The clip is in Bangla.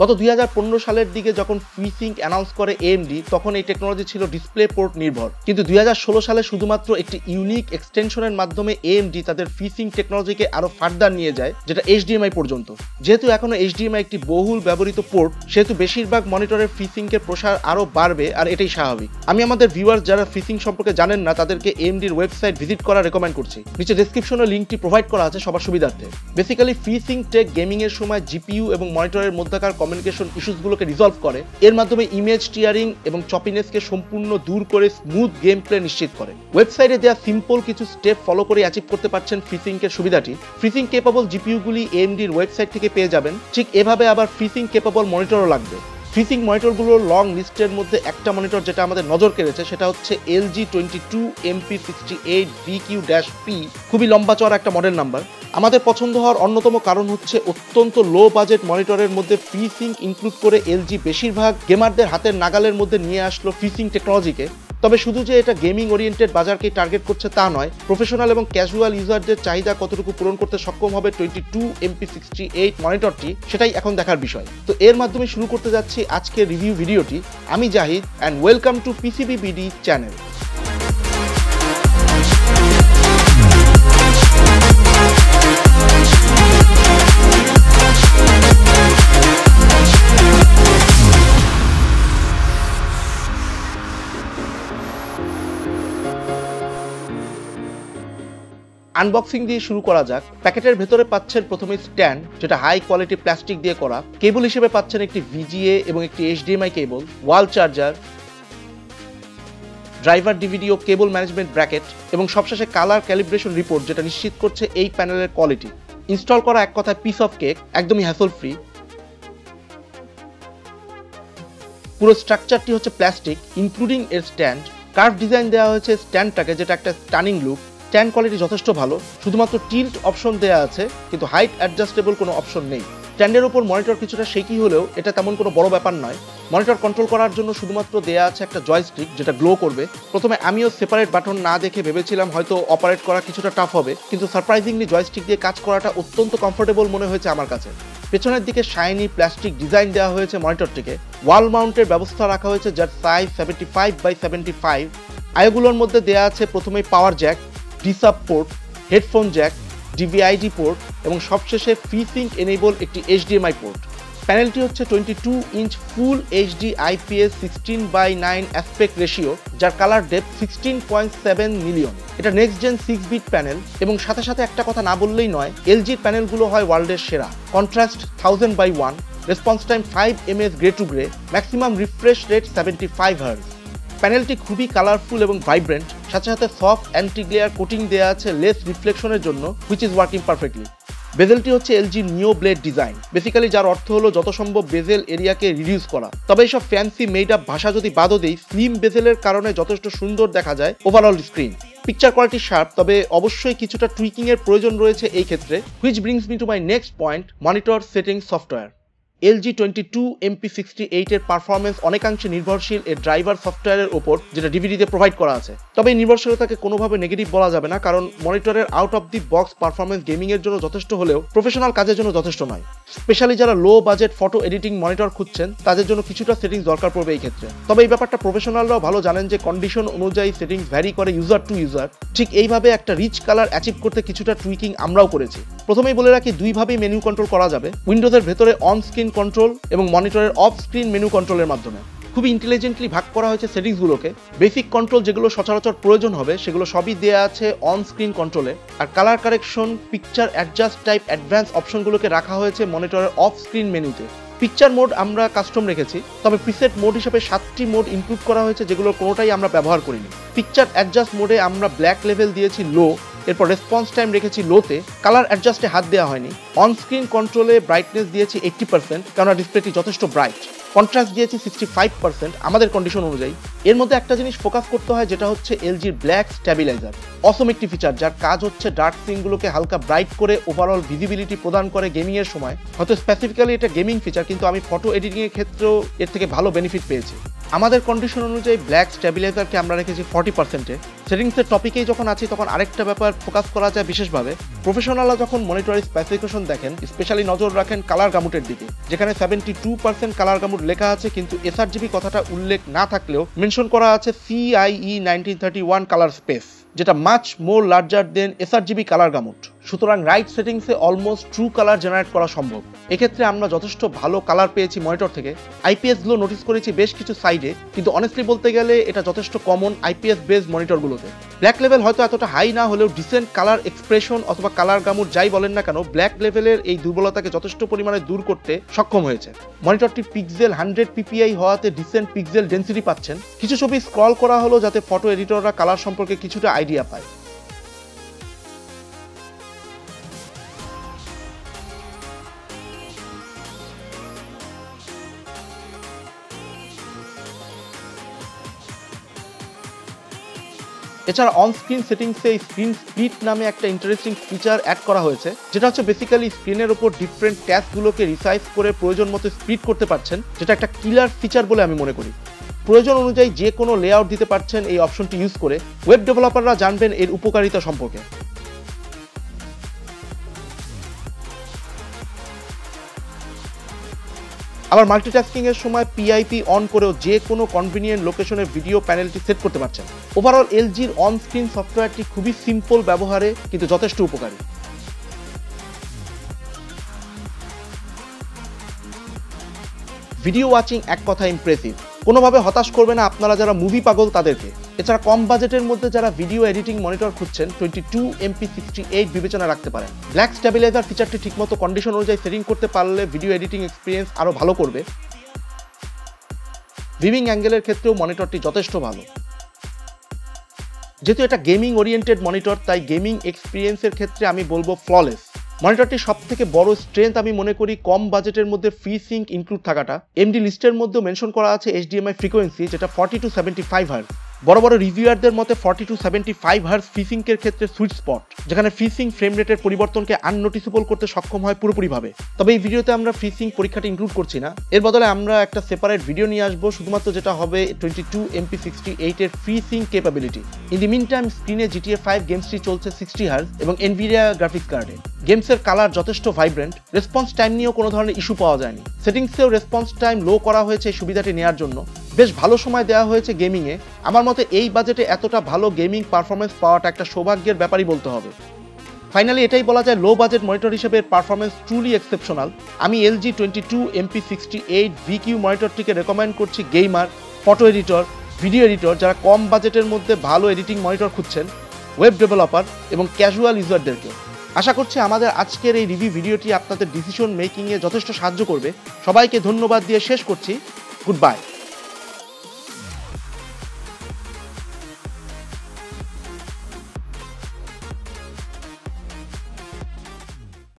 গত 2015 সালের দিকে যখন FreeSync অ্যানাউন্স করে AMD, তখন এই টেকনোলজি ছিল ডিসপ্লে পোর্ট নির্ভর, কিন্তু 2016 সালে শুধুমাত্র একটি ইউনিক এক্সটেনশনের মাধ্যমে AMD তাদের FreeSync টেকনোলজিকে আরো ফার্দার নিয়ে যায়, যেটা HDMI পর্যন্ত। যেহেতু এখনো HDMI একটি বহুল ব্যবহৃত পোর্ট, সেহেতু বেশিরভাগ মনিটরের FreeSync-এর প্রসার আরো বাড়বে, আর এটাই স্বাভাবিক। আমি আমাদের ভিউয়ার্স যারা FreeSync সম্পর্কে জানেন না, তাদেরকে AMD-র ওয়েবসাইট ভিজিট করা রেকমেন্ড করছি। নিচে ডেসক্রিপশনে লিঙ্কটি প্রোভাইড করা আছে সবার সুবিধার্থে। বেসিক্যালি FreeSync টেক গেমিং এর সময় GPU এবং মনিটরের মধ্যকার কমিউনিকেশন ইস্যুসগুলোকে রিজলভ করে। এর মাধ্যমে ইমেজ টিয়ারিং এবং চপিনেসকে সম্পূর্ণ দূর করে স্মুথ গেম প্লে নিশ্চিত করে। ওয়েবসাইটে দেওয়া সিম্পল কিছু স্টেপ ফলো করে অ্যাচিভ করতে পারছেন FreeSync-এর সুবিধাটি। FreeSync কেপেবল GPU-গুলি AMD-র ওয়েবসাইট থেকে পেয়ে যাবেন। ঠিক এভাবে আবার FreeSync কেপেবল মনিটরও লাগবে। FreeSync মনিটরগুলোর লং লিস্টের মধ্যে একটা মনিটর যেটা আমাদের নজর কেড়েছে, সেটা হচ্ছে LG 22MP68VQ-P। খুবই লম্বা চড়া একটা মডেল নাম্বার। আমাদের পছন্দ হওয়ার অন্যতম কারণ হচ্ছে অত্যন্ত লো বাজেট মনিটরের মধ্যে FreeSync ইনক্লুড করে LG বেশিরভাগ গেমারদের হাতের নাগালের মধ্যে নিয়ে আসলো FreeSync টেকনোলজিকে। তবে শুধু যে এটা গেমিং ওরিয়েন্টেড বাজারকেই টার্গেট করছে তা নয়, প্রফেশনাল এবং ক্যাজুয়াল ইউজারদের চাহিদা কতটুকু পূরণ করতে সক্ষম হবে 22MP68 মনিটরটি, সেটাই এখন দেখার বিষয়। তো এর মাধ্যমে শুরু করতে যাচ্ছি আজকের রিভিউ ভিডিওটি। আমি Zahid, and welcome to PCBBD channel. Unboxing দিয়ে শুরু করা যাক। প্যাকেটের ভেতরে পাচ্ছেন প্রথমে স্ট্যান্ড, যেটা হাই কোয়ালিটি প্লাস্টিক দিয়ে করা। কেবল হিসেবে পাচ্ছেন একটি VGA এবং একটি HDMI কেবল, ওয়াল চার্জার, ড্রাইভার DVD ও কেবল ম্যানেজমেন্ট ব্র্যাকেট, এবং সবশেষে কালার ক্যালিব্রেশন রিপোর্ট, যেটা নিশ্চিত করছে এই প্যানেলের কোয়ালিটি। ইনস্টল করা এক কথায় পিস অফ কেক, একদমই হ্যাসল ফ্রি। পুরো স্ট্রাকচারটি হচ্ছে প্লাস্টিক, ইনক্লুডিং এর স্ট্যান্ড। কার্ভ ডিজাইন দেওয়া হয়েছে স্ট্যান্ডটাকে, যেটা একটা স্টানিং লুক। স্ট্যান্ড কোয়ালিটি যথেষ্ট ভালো, শুধুমাত্র টিল্ট অপশন দেওয়া আছে, কিন্তু হাইট অ্যাডজাস্টেবল কোনো অপশন নেই। স্ট্যান্ডের উপর মনিটর কিছুটা শেকি হলেও এটা তেমন কোনো বড় ব্যাপার নয়। মনিটর কন্ট্রোল করার জন্য শুধুমাত্র দেওয়া আছে একটা জয়স্টিক, যেটা গ্লো করবে। প্রথমে আমিও সেপারেট বাটন না দেখে ভেবেছিলাম হয়তো অপারেট করা কিছুটা টাফ হবে, কিন্তু সারপ্রাইজিংলি জয়স্টিক দিয়ে কাজ করাটা অত্যন্ত কমফোর্টেবল মনে হয়েছে আমার কাছে। পেছনের দিকে শাইনি প্লাস্টিক ডিজাইন দেওয়া হয়েছে মনিটরটিকে। ওয়াল মাউন্টের ব্যবস্থা রাখা হয়েছে, যার সাইজ 75x75। আয়োগুলোর মধ্যে দেওয়া আছে প্রথমেই power jack, D sub port, headphone jack, DVI-D port এবং সবশেষে FreeSync এনেবল একটি HDMI পোর্ট। প্যানেলটি হচ্ছে 22 inch full HD IPS 16:9 aspect ratio, যার কালার ডেপথ 16.7 মিলিয়ন। এটা নেক্সট জেন 6-বিট প্যানেল, এবং সাথে সাথে একটা কথা না বললেই নয়, LG-র প্যানেলগুলো হয় ওয়ার্ল্ডের সেরা। Contrast 1000/1, response time 5 ms grey to grey, maximum refresh rate 75 Hz। প্যানেলটি খুবই কালারফুল এবং ভাইব্রেন্ট, সাথে সাথে সফট অ্যান্টি গ্লেয়ার কোটিং দেওয়া আছে লেস রিফ্লেকশনের জন্য, হুইচ ইজ ওয়ার্কিং পারফেক্টলি। বেজেলটি হচ্ছে LG নিও ব্লেড ডিজাইন, বেসিক্যালি যার অর্থ হলো যত সম্ভব বেজেল এরিয়াকে রিডিউস করা। তবে এইসব ফ্যান্সি মেড আপ ভাষা যদি বাদও দেই, স্লিম বেজেলের কারণে যথেষ্ট সুন্দর দেখা যায় overall screen. Picture quality sharp, তবে অবশ্যই কিছুটা টুইকিং এর প্রয়োজন রয়েছে এই ক্ষেত্রে, which brings me to my next point, monitor setting software. LG 22MP68 এর পারফরমেন্স অনেকাংশে নির্ভরশীল এর ড্রাইভার সফটওয়্যারের ওপর, যেটা DVD-তে প্রোভাইড করা আছে। তবে এই নির্ভরশীলতাকে কোনোভাবে নেগেটিভ বলা যাবে না, কারণ মনিটরের out of the box performance gaming এর জন্য যথেষ্ট হলেও প্রফেশনাল কাজের জন্য যথেষ্ট নয়। স্পেশালি যারা low budget photo editing monitor খুঁজছেন, তাদের জন্য কিছুটা সেটিংস দরকার পড়বে এই ক্ষেত্রে। তবে এই ব্যাপারটা প্রফেশনালরাও ভালো জানেন যে কন্ডিশন অনুযায়ী সেটিংস ভ্যারি করে ইউজার টু ইউজার। ঠিক এইভাবে একটা রিচ কালার অ্যাচিভ করতে কিছুটা টুইকিং আমরাও করেছি। প্রথমেই বলে রাখি, দুইভাবেই মেনু কন্ট্রোল করা যাবে, উইন্ডোজের ভেতরে অন স্ক্রিন কন্ট্রোল এবং মনিটরের অফ স্ক্রিন মেনু কন্ট্রোলের মাধ্যমে। খুবই ইন্টেলিজেন্টলি ভাগ করা হয়েছে সেটিংসগুলোকে। বেসিক কন্ট্রোল যেগুলো সচরাচর প্রয়োজন হবে, সেগুলো সবই দেওয়া আছে অন স্ক্রিন কন্ট্রোলে, আর colour correction, picture adjust type advance অপশনগুলোকে রাখা হয়েছে মনিটরের অফ স্ক্রিন মেনুতে। পিকচার মোড আমরা কাস্টম রেখেছি, তবে প্রিসেট মোড হিসেবে 7টি মোড ইনক্লুড করা হয়েছে, যেগুলোর কোনোটাই আমরা ব্যবহার করিনি। পিকচার অ্যাডজাস্ট মোডে আমরা ব্ল্যাক লেভেল দিয়েছি লো, এরপর রেসপন্স টাইম রেখেছি লোতে, কালার অ্যাডজাস্টে হাত দেওয়া হয়নি। অন স্ক্রিন কন্ট্রোলে ব্রাইটনেস দিয়েছি 80%, কেননা ডিসপ্লেটি যথেষ্ট ব্রাইট। কন্ট্রাস্ট দিয়েছি 65% আমাদের কন্ডিশন অনুযায়ী। এর মধ্যে একটা জিনিস ফোকাস করতে হয়, যেটা হচ্ছে LG-র ব্ল্যাক স্ট্যাবিলাইজার। অসম একটি ফিচার, যার কাজ হচ্ছে ডার্ক সিনগুলোকে হালকা ব্রাইট করে ওভারঅল ভিজিবিলিটি প্রদান করে গেমিং এর সময়। হয়তো স্পেসিফিক্যালি এটা গেমিং ফিচার, কিন্তু আমি ফটো এডিটিং এর ক্ষেত্রেও এর থেকে ভালো বেনিফিট পেয়েছি। আমাদের কন্ডিশন অনুযায়ী ব্ল্যাক স্টেবিলাইজারকে আমরা রেখেছি 40%-এ। সেটিংসের টপিকেই যখন আছি তখন আরেকটা ব্যাপার ফোকাস করা যায় বিশেষভাবে। প্রফেশনালরা যখন মনিটরের স্পেসিফিকেশন দেখেন, স্পেশালি নজর রাখেন কালার গামুটের দিকে, যেখানে 72% কালার গামুট লেখা আছে, কিন্তু sRGB কথাটা উল্লেখ না থাকলেও মেনশন করা আছে CIE 1931 কালার স্পেস, যেটা মাচ মোর লার্জার দেন sRGB কালার গামুট। সুতরাং রাইট সেটিংসে অলমোস্ট ট্রু কালার জেনারেট করা সম্ভব। এক্ষেত্রে আমরা যথেষ্ট ভালো কালার পেয়েছি মনিটর থেকে। IPS গ্লো নোটিস করেছি বেশ কিছু সাইডে, কিন্তু অনেস্টলি বলতে গেলে এটা যথেষ্ট কমন IPS বেস মনিটরগুলোতে। ব্ল্যাক লেভেল হয়তো এতটা হাই না হলেও ডিসেন্ট কালার এক্সপ্রেশন অথবা কালার গামুট যাই বলেন না কেন, ব্ল্যাক লেভেলের এই দুর্বলতাকে যথেষ্ট পরিমাণে দূর করতে সক্ষম হয়েছে। মনিটরটির পিক্সেল 100 ppi হওয়াতে ডিসেন্ট পিক্সেল ডেন্সিটি পাচ্ছেন। কিছু ছবি স্ক্রল করা হলো যাতে ফটো এডিটররা কালার সম্পর্কে কিছুটা আইডিয়া পায়। এছাড়া অন স্ক্রিন সেটিংসে স্ক্রিন স্প্লিট নামে একটা ইন্টারেস্টিং ফিচার অ্যাড করা হয়েছে, যেটা হচ্ছে বেসিক্যালি স্ক্রিনের উপর ডিফারেন্ট ট্যাবগুলোকে রিসাইজ করে প্রয়োজন মতো স্প্লিট করতে পারছেন, যেটা একটা কিলার ফিচার বলে আমি মনে করি। প্রয়োজন অনুযায়ী যে কোনো লেআউট দিতে পারছেন এই অপশনটি ইউজ করে। ওয়েব ডেভেলপাররা জানবেন এর উপকারিতা সম্পর্কে। আবার মাল্টিটাস্কিং এর সময় পিআইপি অন করেও যে কোনো কনভিনিয়েন্ট লোকেশনের ভিডিও প্যানেলটি সেট করতে পারছেন। ওভারঅল এলজির অন স্ক্রিন সফটওয়্যারটি খুবই সিম্পল ব্যবহারে কিন্তু যথেষ্ট উপকারী। ভিডিও ওয়াচিং এক কথা ইমপ্রেসিভ, কোনোভাবে হতাশ করবে না আপনারা যারা মুভি পাগল তাদেরকে। এছাড়া কম বাজেটের মধ্যে যারা ভিডিও এডিটিং মনিটর খুঁজছেন 22MP68 বিবেচনা রাখতে পারেন। ব্ল্যাক স্টেবিলাইজার ফিচারটি ঠিকমতো কন্ডিশন অনুযায়ী সেটিং করতে পারলে ভিডিও এডিটিং এক্সপিরিয়েন্স আরও ভালো করবে। ভিভিং অ্যাঙ্গেলের ক্ষেত্রেও মনিটরটি যথেষ্ট ভালো। যেহেতু এটা গেমিং ওরিয়েন্টেড মনিটর, তাই গেমিং এক্সপিরিয়েন্সের ক্ষেত্রে আমি বলবো ফ্ললেস। মনিটরটির সব থেকে বড় স্ট্রেংথ আমি মনে করি কম বাজেটের মধ্যে ফ্রি সিঙ্ক ইনক্লুড থাকাটা। এমডি লিস্টের মধ্যেও মেনশন করা আছে HDMI ফ্রিকোয়েন্সি, যেটা 40 to 75 হার্জ। বড় বড় রিভিউয়ারদের মতে 40 to 75 হার্জ ফ্রি সিঙ্কের ক্ষেত্রে সুইট স্পট, যেখানে ফ্রি সিঙ্ক ফ্রেম রেটের পরিবর্তনকে আননোটিসেবল করতে সক্ষম হয় পুরোপুরিভাবে। তবে এই ভিডিওতে আমরা ফ্রি সিঙ্ক পরীক্ষাটা ইনক্লুড করছি না, এর বদলে আমরা একটা সেপারেট ভিডিও নিয়ে আসবো শুধুমাত্র, যেটা হবে 22MP68 এর free sync capability. In the meantime স্ক্রিনে GTA 5 গেমসটি চলছে 60 হার্জ এবং এনভিডিয়া গ্রাফিক্স কার্ডে। গেমসের কালার যথেষ্ট ভাইব্রেন্ট, রেসপন্স টাইম নিয়েও কোনো ধরনের ইস্যু পাওয়া যায়নি। সেটিংসেও রেসপন্স টাইম লো করা হয়েছে এই সুবিধাটি নেওয়ার জন্য। বেশ ভালো সময় দেওয়া হয়েছে গেমিংয়ে। আমার মতে এই বাজেটে এতটা ভালো গেমিং পারফরমেন্স পাওয়াটা একটা সৌভাগ্যের ব্যাপারই বলতে হবে। ফাইনালি এটাই বলা যায় লো বাজেট মনিটর হিসেবে পারফরমেন্স ট্রুলি এক্সেপশনাল। আমি LG 22MP68 VQ মনিটরটিকে রেকমেন্ড করছি gamer, photo editor, video editor যারা কম বাজেটের মধ্যে ভালো এডিটিং মনিটর খুঁজছেন, ওয়েব ডেভেলপার এবং ক্যাজুয়াল ইউজারদেরকে। আশা করছি আমাদের আজকের এই রিভিউ ভিডিওটি আপনাদের ডিসিশন মেকিংয়ে যথেষ্ট সাহায্য করবে। সবাইকে ধন্যবাদ দিয়ে শেষ করছি। Good bye.